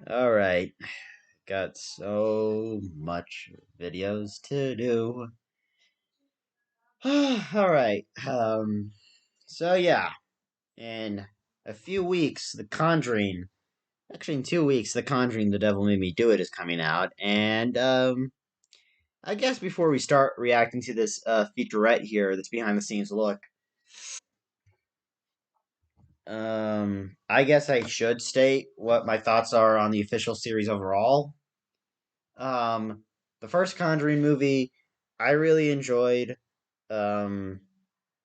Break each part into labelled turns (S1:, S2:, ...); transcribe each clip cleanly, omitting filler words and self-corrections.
S1: All right. Got so much videos to do. All right. So yeah, in a few weeks, The Conjuring. Actually, in 2 weeks, The Conjuring: The Devil Made Me Do It is coming out, and I guess before we start reacting to this featurette here, this behind the scenes look, I guess I should state what my thoughts are on the official series overall. Um, the first Conjuring movie, I really enjoyed. Um,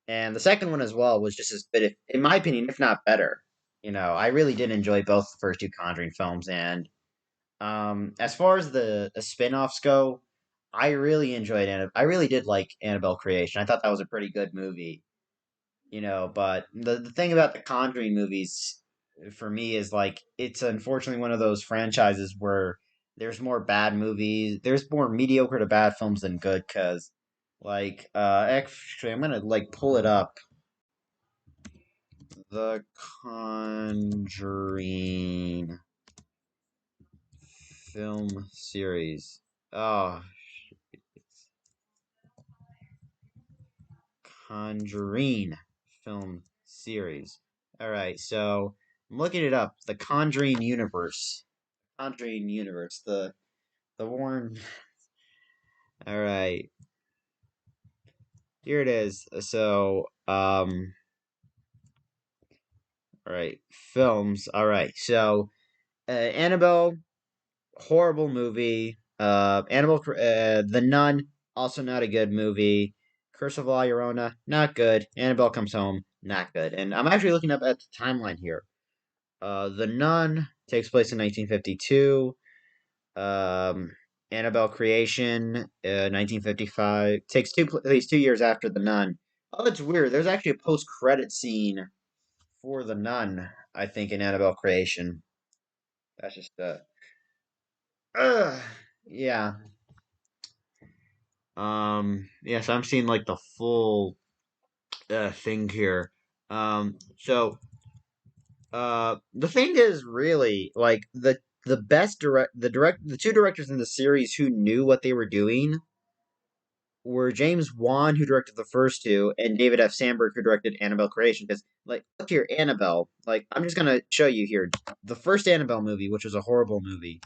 S1: and the second one as well was just as good, in my opinion, if not better. I really did enjoy both the first two Conjuring films, and as far as the spin-offs go, I really enjoyed I really did like Annabelle Creation. I thought that was a pretty good movie. But the thing about the Conjuring movies for me is like it's unfortunately one of those franchises where there's more mediocre to bad films than good because actually I'm gonna like pull it up. The Conjuring film series. Oh, Conjuring film series. All right, so I'm looking it up. The Conjuring universe. Conjuring universe. The Warren. All right, here it is. All right, films. All right, so Annabelle, horrible movie. The Nun, also not a good movie. Curse of La Llorona, not good. Annabelle Comes Home, not good. And I'm actually looking up at the timeline here. The Nun takes place in 1952. Um, Annabelle Creation, 1955, takes at least 2 years after The Nun. Oh, it's weird. There's actually a post-credit scene for The Nun, I think, in Annabelle Creation. That's just uh, yeah. Yeah. So I'm seeing like the full thing here. The thing is really like the two directors in the series who knew what they were doing were James Wan, who directed the first two, and David F. Sandberg, who directed Annabelle Creation. Because, like, look here, Annabelle. Like, I'm just gonna show you here the first Annabelle movie, which was a horrible movie.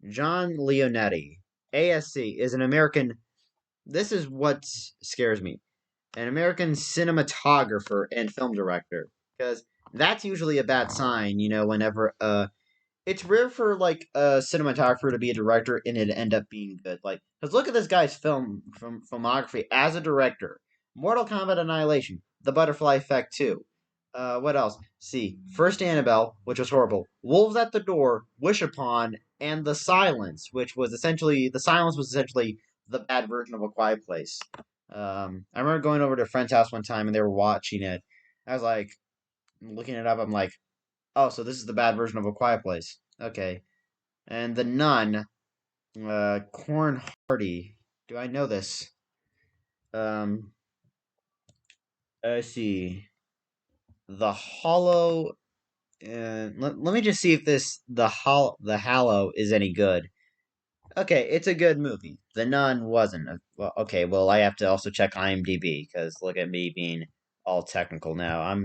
S1: John Leonetti, ASC, is an American. This is what scares me: an American cinematographer and film director. Because that's usually a bad sign, whenever it's rare for like a cinematographer to be a director and it end up being good. Like, because look at this guy's filmography as a director: Mortal Kombat Annihilation, The Butterfly Effect 2. What else? See, first Annabelle, which was horrible. Wolves at the Door, Wish Upon, and The Silence was essentially the bad version of A Quiet Place. I remember going over to a friend's house one time and they were watching it. I was like, looking it up. I'm like, oh, so this is the bad version of A Quiet Place. Okay. And The Nun, Corn Hardy. Do I know this? Um, let's see. The Hollow. Let me just see if the Hallow is any good. Okay, it's a good movie. The Nun wasn't. Well, okay, well I have to also check IMDb because look at me being all technical now.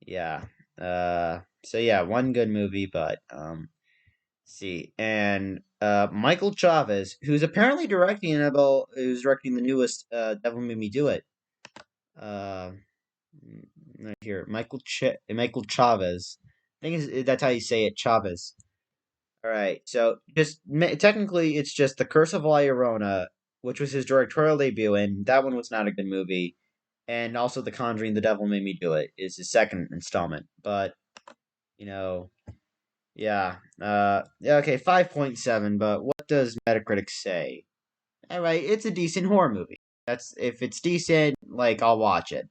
S1: Yeah. So yeah, one good movie, but see, and Michael Chavez, who's directing the newest Devil Made Me Do It. Uh, right here, Michael Chavez. I think that's how you say it, Chavez. All right, so technically, it's just The Curse of La Llorona, which was his directorial debut, and that one was not a good movie. And also, The Conjuring: The Devil Made Me Do It is his second installment. But you know, yeah. Yeah, okay, 5.7, but what does Metacritic say? Alright, it's a decent horror movie. If it's decent, like, I'll watch it.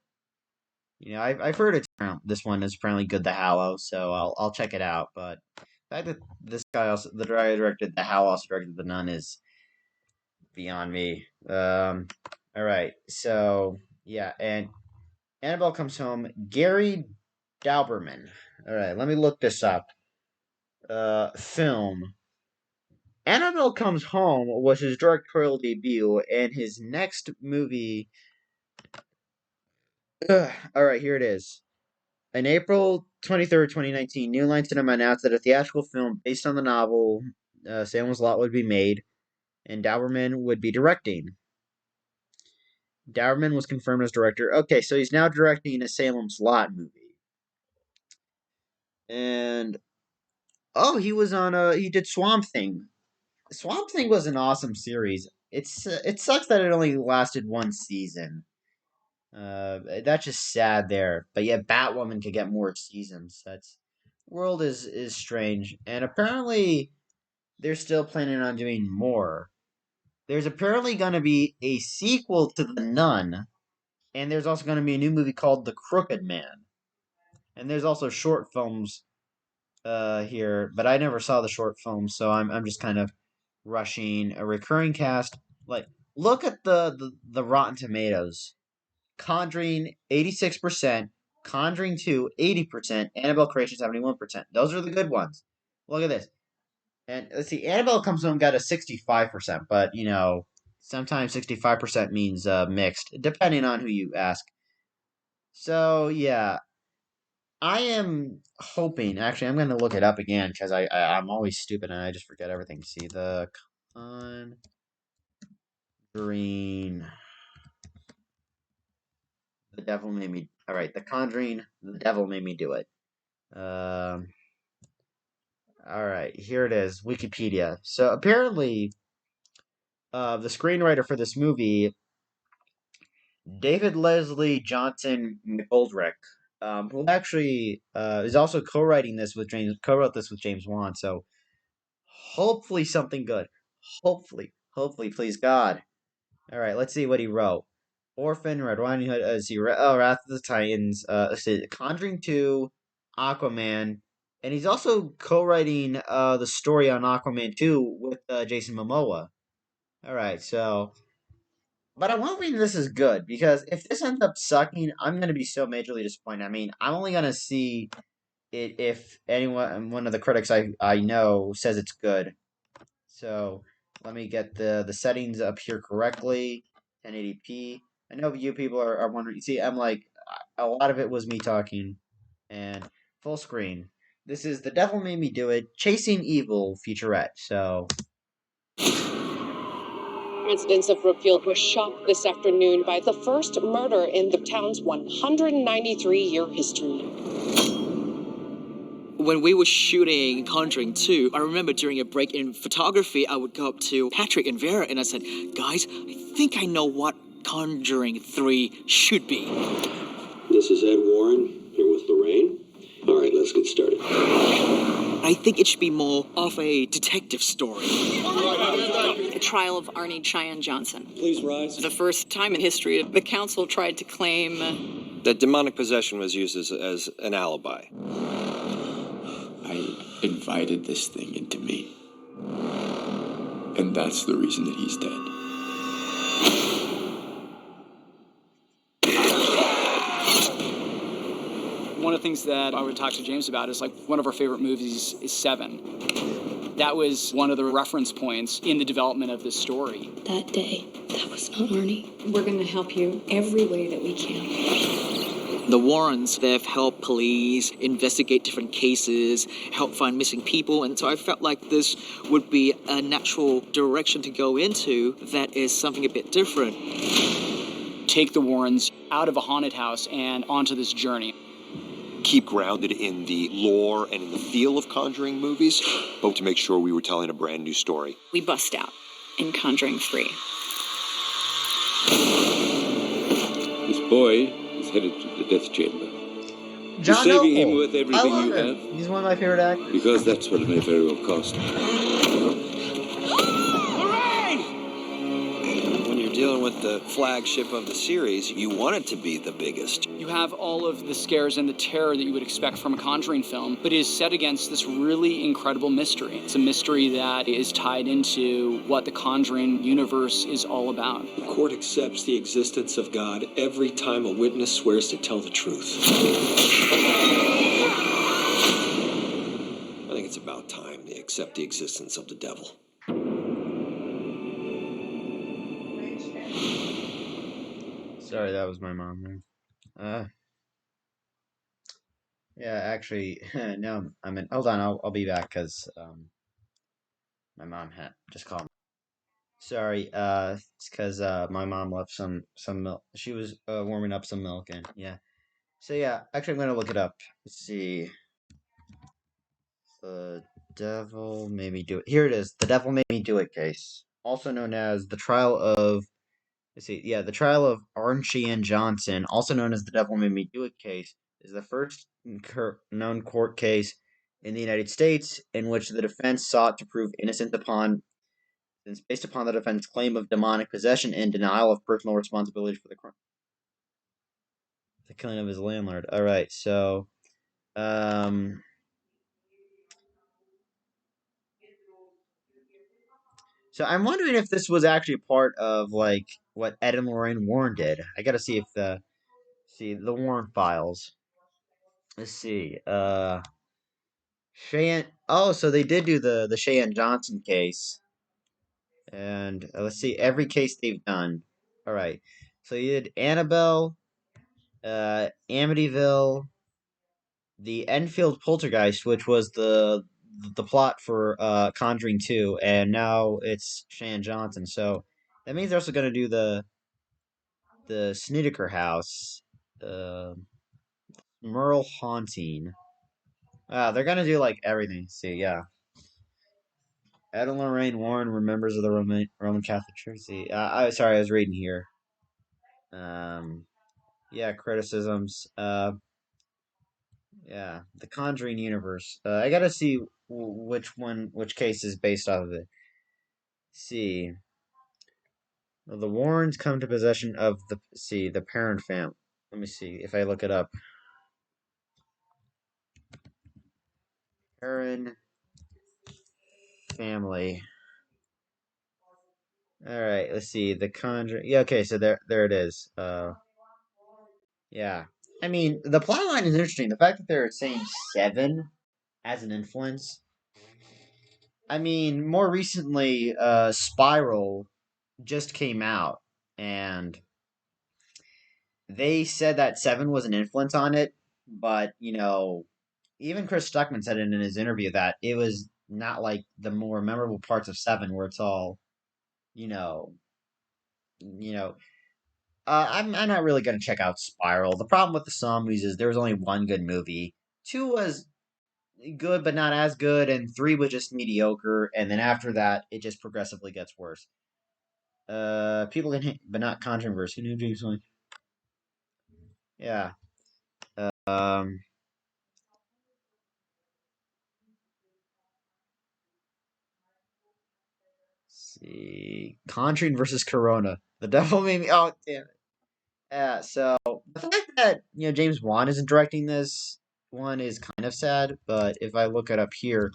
S1: I've heard this one is apparently good, The Hallow, so I'll check it out, but the fact that this guy also, the guy who directed The Hallow also directed The Nun is beyond me. Alright, so, yeah, and Annabelle Comes Home, Gary Dauberman. Alright, let me look this up. film. Annabelle Comes Home was his directorial debut, and his next movie. All right, here it is. On April 23rd, 2019, New Line Cinema announced that a theatrical film based on the novel Salem's Lot would be made, and Dauberman would be directing. Dauberman was confirmed as director. Okay, so he's now directing a Salem's Lot movie. And he did Swamp Thing. Swamp Thing was an awesome series. It sucks that it only lasted one season. That's just sad there. But yeah, Batwoman could get more seasons. That's world is strange, and apparently they're still planning on doing more. There's apparently going to be a sequel to The Nun, and there's also going to be a new movie called The Crooked Man. And there's also short films here, but I never saw the short films, so I'm just kind of rushing a recurring cast. Like, look at the Rotten Tomatoes. Conjuring 86%, Conjuring 2 80%, Annabelle Creation 71%. Those are the good ones. Look at this. And let's see, Annabelle Comes Home got a 65%, but sometimes 65% means mixed, depending on who you ask. So yeah, I am hoping. Actually, I'm going to look it up again because I'm always stupid and I just forget everything. See the Conjuring. The devil made me. All right, The Conjuring. The devil made me do it. All right, here it is. Wikipedia. So apparently, the screenwriter for this movie, David Leslie Johnson McGoldrick, who actually is also co-wrote this with James Wan. So hopefully something good. Hopefully, please God. All right, let's see what he wrote. Orphan, Red Riding Hood, Wrath of the Titans, Conjuring 2, Aquaman, and he's also co-writing the story on Aquaman 2 with Jason Momoa. All right, so, but I'm hoping this is good because if this ends up sucking, I'm gonna be so majorly disappointed. I mean, I'm only gonna see it if one of the critics I know says it's good. So let me get the settings up here correctly. 1080p. I know you people are wondering. See, I'm like, a lot of it was me talking, and full screen. This is The Devil Made Me Do It, Chasing Evil featurette. So
S2: Residents of Brookfield were shocked this afternoon by the first murder in the town's 193-year history.
S3: When we were shooting Conjuring 2, I remember during a break in photography, I would go up to Patrick and Vera and I said, guys, I think I know what Conjuring 3 should be.
S4: This is Ed Warren, here with Lorraine. All right, let's get started.
S3: I think it should be more of a detective story.
S5: The trial of Arnie Cheyenne Johnson.
S4: Please rise.
S5: The first time in history, the council tried to claim
S6: that demonic possession was used as an alibi.
S7: I invited this thing into me. And that's the reason that he's dead.
S8: One of the things that I would talk to James about is like one of our favorite movies is Seven. That was one of the reference points in the development of this story.
S9: That day, that was not Arnie. We're going to help you every way that we can.
S3: The Warrens, they've helped police investigate different cases, help find missing people, and so I felt like this would be a natural direction to go into that is something a bit different.
S8: Take the Warrens out of a haunted house and onto this journey.
S6: Keep grounded in the lore and in the feel of Conjuring movies, but to make sure we were telling a brand new story.
S5: we bust out in Conjuring 3.
S7: This boy is headed to the death chamber.
S1: John
S7: You're saving
S1: Noble.
S7: him with everything
S1: I love
S7: you
S1: him.
S7: have.
S1: He's one of my favorite actors.
S7: Because that's what it may very well cost.
S6: When you're dealing with the flagship of the series, you want it to be the biggest.
S8: You have all of the scares and the terror that you would expect from a Conjuring film, but it is set against this really incredible mystery. It's a mystery that is tied into what the Conjuring universe is all about.
S4: The court accepts the existence of God every time a witness swears to tell the truth.
S6: I think
S4: it's about time they accept the existence of the devil.
S1: Sorry, that was my mom there. Yeah, actually, no, I'm in. Hold on, I'll be back because my mom had just called me. Sorry, it's because my mom left some milk. She was warming up some milk, and yeah. So yeah, actually, I'm gonna look it up. Let's see. The devil made me do it. Here it is. The devil made me do it case, also known as the trial of. Let's see. Yeah, the trial of Arnshee Johnson, also known as the devil made me do it case, is the first known court case in the United States in which the defense sought to prove innocence based upon the defendant's claim of demonic possession and denial of personal responsibility for the crime, the killing of his landlord. All right, um, so I'm wondering if this was actually part of like what Ed and Lorraine Warren did. I got to see if the Warren files. Let's see. Cheyenne. Oh, so they did do the Cheyenne Johnson case, and let's see every case they've done. All right, so you did Annabelle, Amityville, the Enfield Poltergeist, which was the plot for Conjuring 2, and now it's Cheyenne Johnson. So that means they're also going to do the Snedeker House, uh, Merle Haunting. They're gonna do like everything. See, yeah. Ed and Lorraine Warren were members of the Roman Catholic Church. See, sorry, I was reading here. Um, yeah, criticisms. Yeah, the Conjuring universe. I gotta see which case is based off of it. See, well, the Warrens come to possession of the parent family. Let me see if I look it up. Perrin family. All right, let's see the Conjuring. Yeah, okay, so there it is. Yeah. I mean, the plot line is interesting. The fact that they're saying seven as an influence. I mean, more recently, Spiral just came out, and they said that seven was an influence on it, but even Chris Stuckman said it in his interview that it was not like the more memorable parts of seven, where it's all, you know, you know. I'm not really gonna check out Spiral. The problem with the Saw movies is there was only one good movie. Two was good but not as good, and three was just mediocre, and then after that it just progressively gets worse. People can hate, but not controversy. Who knew James Wan? Yeah. Um. See, Conjuring versus Corona. The devil made me. Oh damn it. Yeah. So the fact that James Wan isn't directing this one is kind of sad. But if I look it up here,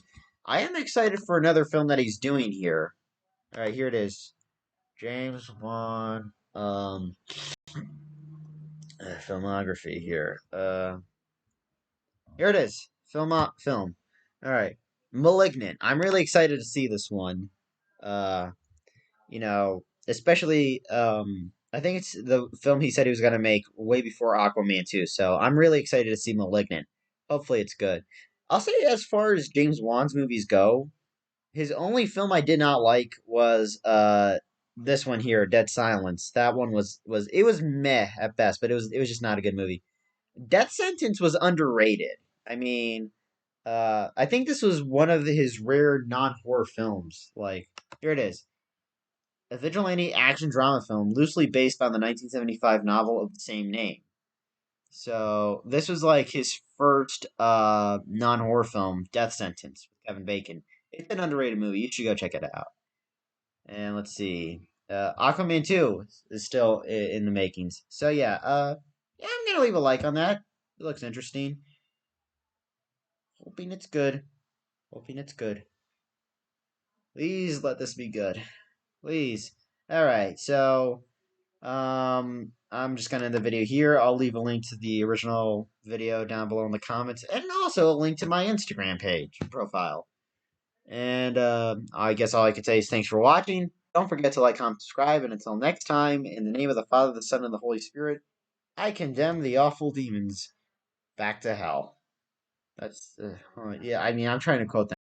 S1: I am excited for another film that he's doing here. All right, here it is. James Wan. Filmography here. Here it is. Film. All right. Malignant. I'm really excited to see this one. Uh, especially I think it's the film he said he was gonna make way before Aquaman 2. So I'm really excited to see Malignant. Hopefully it's good. I'll say as far as James Wan's movies go, his only film I did not like was this one here, Dead Silence. That one was meh at best, but it was just not a good movie. Death Sentence was underrated. I mean, I think this was one of his rare non-horror films. Like, here it is. A vigilante action drama film loosely based on the 1975 novel of the same name. So, this was like his first non-horror film, Death Sentence, with Kevin Bacon. It's an underrated movie. You should go check it out. And let's see. Aquaman 2 is still in the makings. So, yeah, I'm going to leave a like on that. It looks interesting. Hoping it's good. Hoping it's good. Please let this be good. Please. All right. So, I'm just going to end the video here. I'll leave a link to the original video down below in the comments, and also a link to my Instagram page profile. And I guess all I can say is thanks for watching. Don't forget to like, comment, subscribe, and until next time, in the name of the Father, the Son, and the Holy Spirit, I condemn the awful demons back to hell. That's, yeah, I mean, I'm trying to quote that.